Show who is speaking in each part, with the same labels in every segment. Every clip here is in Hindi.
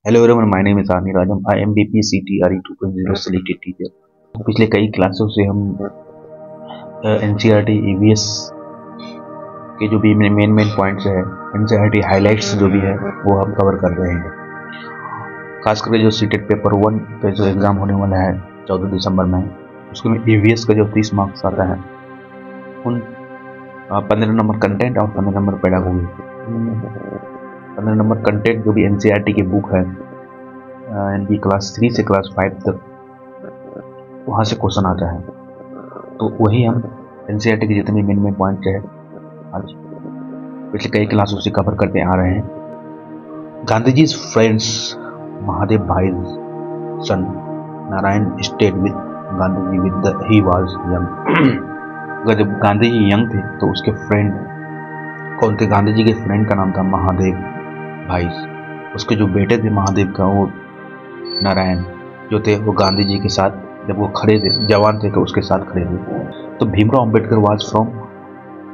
Speaker 1: Hello everyone, my name is Amir Rajam. I am BPCTRE 2.0 selected teacher. पिछले कई क्लासों से हम NCERT EVS के जो भी मेन पॉइंट्स है, NCERT हाइलाइट्स जो भी है वो हम कवर कर रहे हैं। खास करके जो सीटेट पेपर 1 का जो एग्ज़ाम होने वाला है 14 दिसंबर में, उसके में EVS का जो 30 मार्क्स आता है, उन 15 नंबर कंटेंट और 15 नंबर पेडागोगी। 15 नंबर कंटेंट जो भी NCERT की बुक है, यानी क्लास 3 से क्लास 5 तक, वहाँ से क्वेश्चन आता है। तो वही हम NCERT के जितने मेन पॉइंट है आज पिछले कई क्लासों से कवर करते आ रहे हैं। Gandhi friends Mahadev Bhai son Narayan stayed with Gandhi ji with he was young. जब गांधी जी यंग थे तो उसके फ्रेंड कौन थे? गांधी जी के फ्रेंड का नाम था महादेव भाई। उसके जो बेटे थे महादेव का, वो नारायण जो थे, वो गांधी जी के साथ जब वो खड़े थे, जवान थे, तो उसके साथ खड़े थे। तो भीमराव अंबेडकर वाज फ्रॉम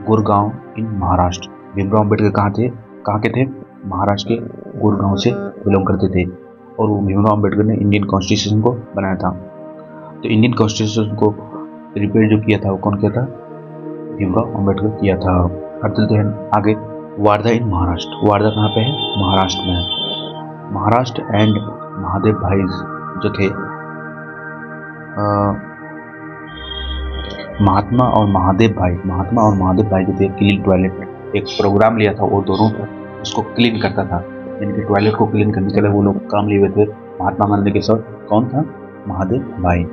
Speaker 1: गुड़गांव इन महाराष्ट्र। भीमराव अंबेडकर कहाँ के थे? महाराष्ट्र के गुड़गांव से बिलोंग करते थे। और वो भीमराव अंबेडकर ने इंडियन कॉन्स्टिट्यूशन को बनाया था। तो इंडियन कॉन्स्टिट्यूशन को रिपेयर जो किया था वो कौन किया था? भीमराव अंबेडकर किया था। अब चलते हैं आगे। वार्धा इन महाराष्ट्र। वार्धा कहाँ पे है? महाराष्ट्र में है। महाराष्ट्र एंड महादेव भाई जो थे, महात्मा और महादेव भाई जो थे, क्लीन टॉयलेट एक प्रोग्राम लिया था। वो दोनों उसको क्लीन करता था, यानी कि टॉयलेट को क्लीन करने के लिए वो लोग काम लिए हुए थे। महात्मा गांधी के साथ कौन था? महादेव भाई।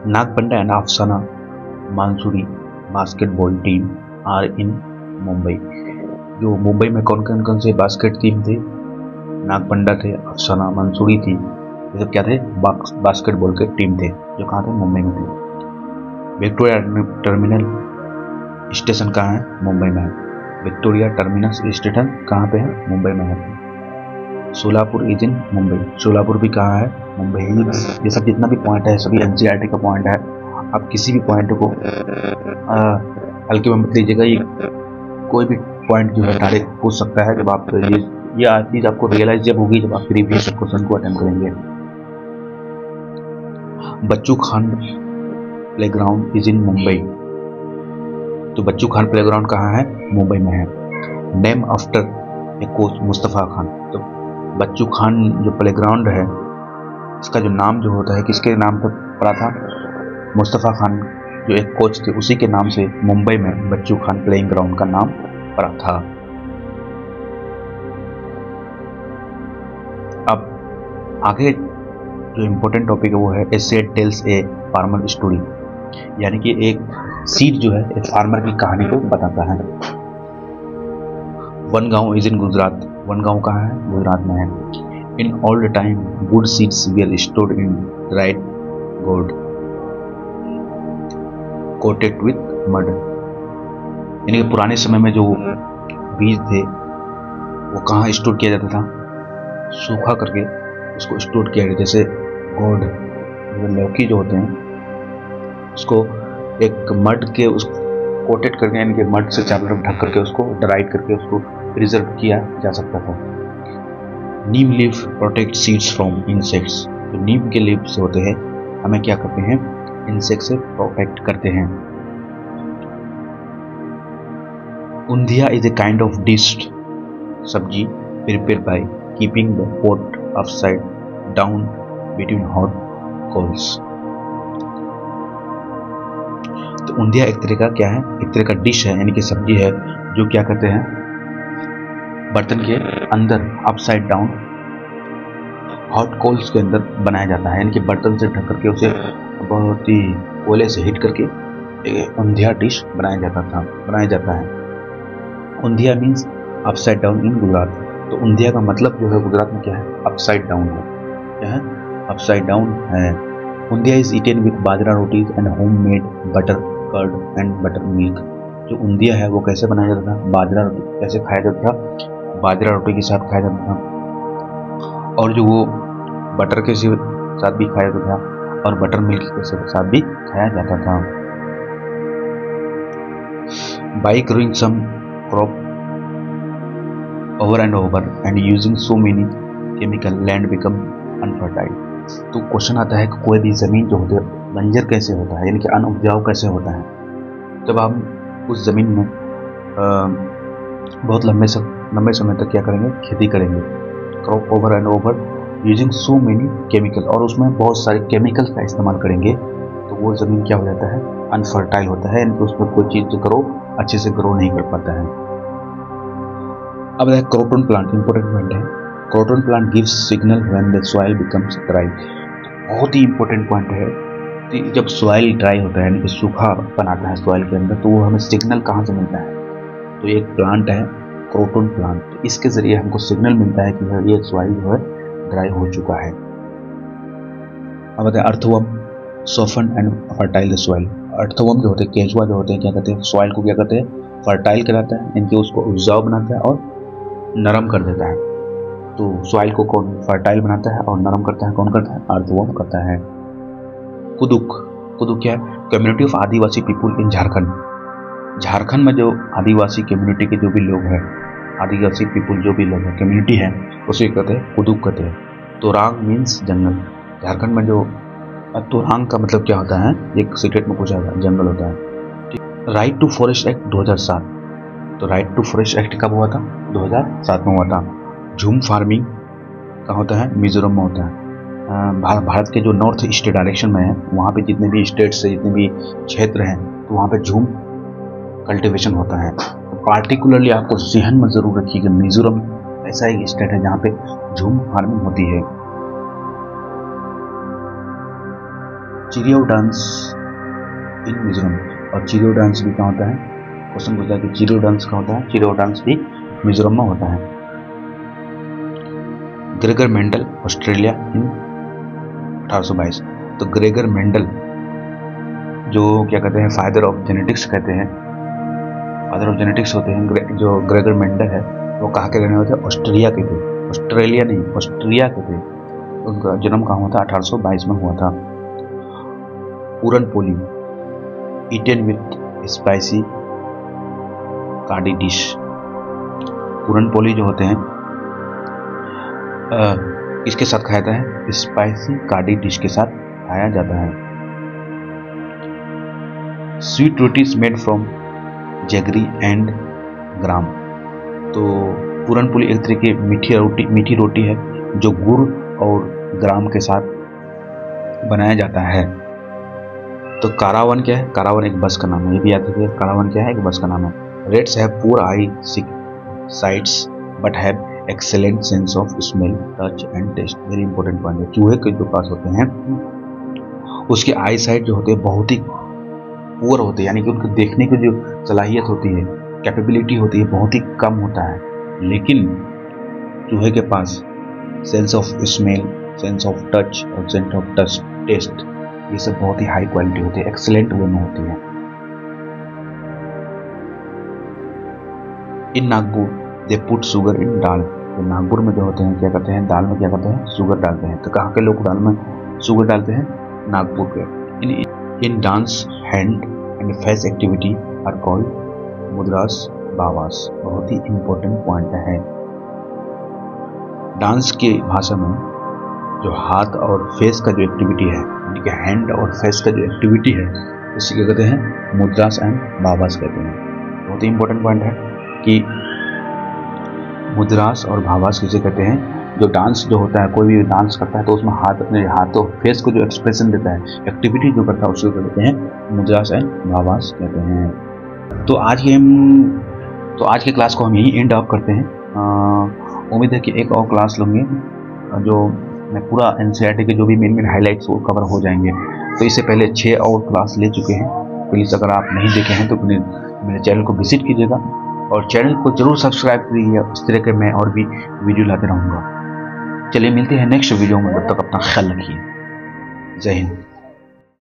Speaker 1: Nagpada and Afsana Mansoori basketball team are in Mumbai. जो मुंबई में कौन से बास्केट टीम थे? नागपंडा थे, अफसाना मंसूरी थी। ये सब क्या थे? बास्केटबॉल के टीम थे, जो कहाँ थे? मुंबई में थे। विक्टोरिया टर्मिनल स्टेशन कहाँ है? मुंबई में है। विक्टोरिया टर्मिनस स्टेशन कहाँ पे है? मुंबई में है। Solapur is in Mumbai. सोलापुर भी कहाँ है? मुंबई। ये सब जितना भी पॉइंट है सभी NCERT का पॉइंट है। आप किसी भी पॉइंट को हल्के में मत लीजिएगा। ये कोई भी पॉइंट जो है डायरेक्ट पूछ सकता है। जब आप ये चीज़ आपको रियलाइज जब होगी जब आप प्रीवियस क्वेश्चन को अटेम्प्ट करेंगे। Bachchu Khan playground is in Mumbai. तो बच्चू खान प्लेग्राउंड कहाँ है? मुंबई में है। Name after a coach Mustafa Khan. तो बच्चू खान जो प्लेग्राउंड है, इसका जो नाम जो होता है किसके नाम पर पड़ा था? मुस्तफ़ा खान जो एक कोच थे उसी के नाम से मुंबई में बच्चू खान प्लेइंग ग्राउंड का नाम पड़ा था। अब आगे जो इम्पोर्टेंट टॉपिक है वो है a seed tales a farmer story, यानी कि एक सीड जो है एक फार्मर की कहानी को बताता है। Vangaon is in Gujarat. वनगांव कहाँ है? गुजरात में है। In old time good seeds were stored in dried gourd coated with mud. यानी कि पुराने समय में जो बीज थे वो कहाँ स्टोर किया जाता था? सूखा करके उसको स्टोर किया गया। जैसे गोर्ड, लौकी जो होते हैं उसको एक मड के उस कोटेड करके, यानी कि मड से चारों तरफ ढक करके उसको ड्राइड करके उसको प्रिजर्व किया जा सकता था। Neem leaf protect seeds from insects. तो नीम के लीव्स होते हैं हमें क्या करते हैं? इंसेक्ट से प्रोटेक्ट करते हैं। Undhiya is a kind of dish sabzi prepare by keeping the pot upside down between hot coals. तो उंधिया एक तरह का क्या है? एक तरह का डिश है, यानी कि सब्जी है, जो क्या करते हैं? बर्तन के अंदर अपसाइड डाउन हॉट कोल्स के अंदर बनाया जाता है, यानी कि बर्तन से ढक करके उसे बहुत ही कोयले से हीट करके उंधिया डिश बनाया जाता है। Undhiya means upside down in Gujarat. तो उंधिया का मतलब जो है गुजरात में क्या है? अपसाइड डाउन है। क्या है? अपसाइड डाउन है। Undhiya is eaten with bajra rotis and home made butter curd and butter milk. जो उंधिया है वो कैसे बनाया जाता था? बाजरा रोटी कैसे खाया जाता था? बाजरा रोटी के साथ खाया जाता था, और जो वो बटर के साथ भी खाया जाता था, और बटर मिल्क के साथ भी खाया जाता था। By growing some crop over and over and using so many chemical land become unfertile। तो क्वेश्चन आता है कि कोई भी ज़मीन जो होती है बंजर कैसे होता है, यानी कि अनउपजाऊ कैसे होता है। जब हम उस ज़मीन में बहुत लंबे समय तक क्या करेंगे, खेती करेंगे, crop over and over using so many chemical, और उसमें बहुत सारे केमिकल्स का इस्तेमाल करेंगे, तो वो ज़मीन क्या हो जाता है, अनफर्टाइल होता है, यानी कि उसमें कोई चीज़ ग्रो अच्छे से ग्रो नहीं कर पाता है। अब है क्रोटन प्लांट, इंपॉर्टेंट पॉइंट है। Croton plant gives signal when the soil becomes dry. बहुत ही इंपॉर्टेंट पॉइंट है कि जब सॉइल ड्राई होता है, यानी कि सूखापन आता है सॉइल के अंदर, तो वो हमें सिग्नल कहाँ से मिलता है, तो ये एक प्लांट है क्रोटन प्लांट। इसके ज़रिए हमको सिग्नल मिलता है कि ये सॉइल जो है ड्राई हो चुका है। अब बताए earthworm soften and fertile the soil. Earthworm जो होते हैं, केंचुआ जो होते हैं, क्या कहते हैं, सॉइल को क्या कहते हैं, फर्टाइल कराता है, इनके उसको उपजाऊ बनाता है और नरम कर देता है। तो सॉइल को कौन फर्टाइल बनाता है और नरम करता है, कौन करता है, अर्थवर्म करता है। कुदुक, कुदुक क्या है, कम्युनिटी ऑफ आदिवासी पीपुल इन झारखंड। झारखंड में जो आदिवासी कम्युनिटी के जो भी लोग हैं, आदिवासी पीपुल जो भी लोग हैं, कम्युनिटी है, उसे कहते हैं कुदुक कहते हैं। तोरांग मीन्स जंगल। झारखंड में जो तोरांग का मतलब क्या होता है, एक सीक्रेट में पूछा था, जंगल होता है। Right to forest act 2007। तो राइट टू फॉरेस्ट एक्ट कब हुआ था, 2007 में हुआ था। झूम फार्मिंग का होता है, मिजोरम में होता है। भारत के जो नॉर्थ ईस्ट डायरेक्शन में है, वहाँ पे जितने भी स्टेट्स है, जितने भी क्षेत्र हैं, तो वहाँ पे झूम कल्टीवेशन होता है। तो पार्टिकुलरली आपको जहन में ज़रूर रखिएगा, मिजोरम ऐसा एक स्टेट है जहाँ पे झूम फार्मिंग होती है। चिरियो डांस इन मिजोरम, और चिरियो डांस भी क्या होता है, क्वेश्चन पूछता है कि चिरियो डांस क्या होता है, चिरियो डांस भी मिजोरम में होता है। ग्रेगर मेंडल ऑस्ट्रेलिया इन 1822। तो ग्रेगर मेंडल जो क्या कहते हैं, फादर ऑफ जेनेटिक्स कहते हैं, फादर ऑफ जेनेटिक्स होते हैं, जो ग्रेगर मेंडल है वो कहाँ के रहने वाले थे, ऑस्ट्रेलिया के थे, ऑस्ट्रेलिया नहीं ऑस्ट्रिया के थे। उनका जन्म कहाँ हुआ था, 1822 में हुआ था। Puran poli eaten with spicy kadhi dish. Puran poli जो होते हैं इसके साथ खाया जाता है, स्पाइसी कार्डी डिश के साथ खाया जाता है। Sweet rotis made from jaggery and gram. तो पूरन पोली एक तरह की मीठी रोटी है जो गुड़ और ग्राम के साथ बनाया जाता है। तो कारावन क्या है, कारावन एक बस का नाम है, ये भी याद रखिए, कारावन क्या है, एक बस का नाम है। Rats have poor eyesights but have excellent sense of smell, touch and taste. Very important point है। चूहे के जो पास होते हैं उसके आई साइट जो होते हैं बहुत ही पुअर होते हैं, यानी कि उनके देखने की जो सलाहियत होती है, कैपेबिलिटी होती है, बहुत ही कम होता है। लेकिन चूहे के पास sense of smell, sense of touch और सेंस ऑफ टेस्ट, ये सब बहुत ही हाई क्वालिटी होती है, एक्सेलेंट वे में होती है। In Nagpur they put sugar in dal. तो नागपुर में जो होते हैं क्या करते हैं, दाल में क्या करते हैं, शुगर डालते हैं। तो कहाँ के लोग दाल में शुगर डालते हैं, नागपुर के। In dance hand and face activity are called mudras bhavas. बहुत ही इंपॉर्टेंट पॉइंट है। डांस की भाषा में जो हाथ और फेस का जो एक्टिविटी है, यानी कि हैंड और फेस का जो एक्टिविटी है, उसी क्या कहते हैं, मुद्रास एंड भावास कहते हैं। बहुत ही इंपॉर्टेंट पॉइंट है कि मुद्रास और भावास किसे कहते हैं, जो डांस जो होता है, कोई भी डांस करता है तो उसमें हाथ, अपने हाथों फेस को जो एक्सप्रेशन देता है, एक्टिविटी जो करता है, उसको कहते हैं मुद्रास एंड भावास कहते हैं। तो आज के क्लास को हम यही एंड ऑफ करते हैं। उम्मीद है कि एक और क्लास लूँगे जो मैं पूरा एनसीईआरटी के जो भी मेन हाईलाइट्स वो कवर हो जाएंगे। तो इससे पहले 6 और क्लास ले चुके हैं। प्लीज़ अगर आप नहीं देखे हैं तो मेरे चैनल को विजिट कीजिएगा और चैनल को जरूर सब्सक्राइब कीजिए। इस तरह के मैं और भी वीडियो लाते रहूँगा। चलिए मिलते हैं नेक्स्ट वीडियो में, तब तक अपना ख्याल रखिए। जय हिंद।